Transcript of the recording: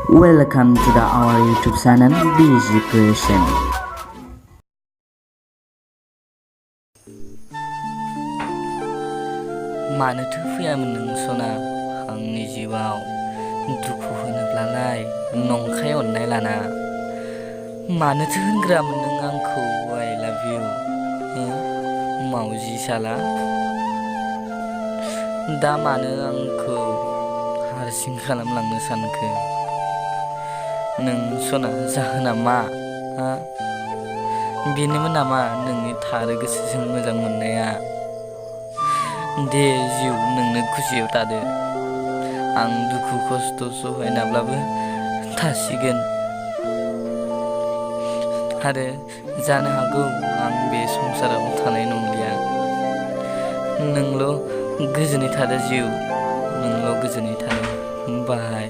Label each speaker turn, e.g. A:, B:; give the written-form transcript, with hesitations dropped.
A: Welcome to our YouTube channel BG Creation.
B: मानोथो फैयामोन नों सना आंनि जिउआव दुखु होनोब्लालाय नंखाय अननाय लाना मानोथो होनग्रामोन नों आंखौ I love you मावजि साला दा मानो आंखौ हारसिं खालामलांनो सानखो नों सना जाहोना मा बेनोमोन नामा नोंनि थार गोसोजों मोजां मोननाया दे जिउ नोंनो खुसियाव थादो आं दुखु खस्थ' सहायनाब्लाबो थासिगोन आरो जानो हागौ आं बे संसाराव थानाय नंलिया नोंल' गोजोनै थादो जिउ नोंल' गोजोनै थादो बाय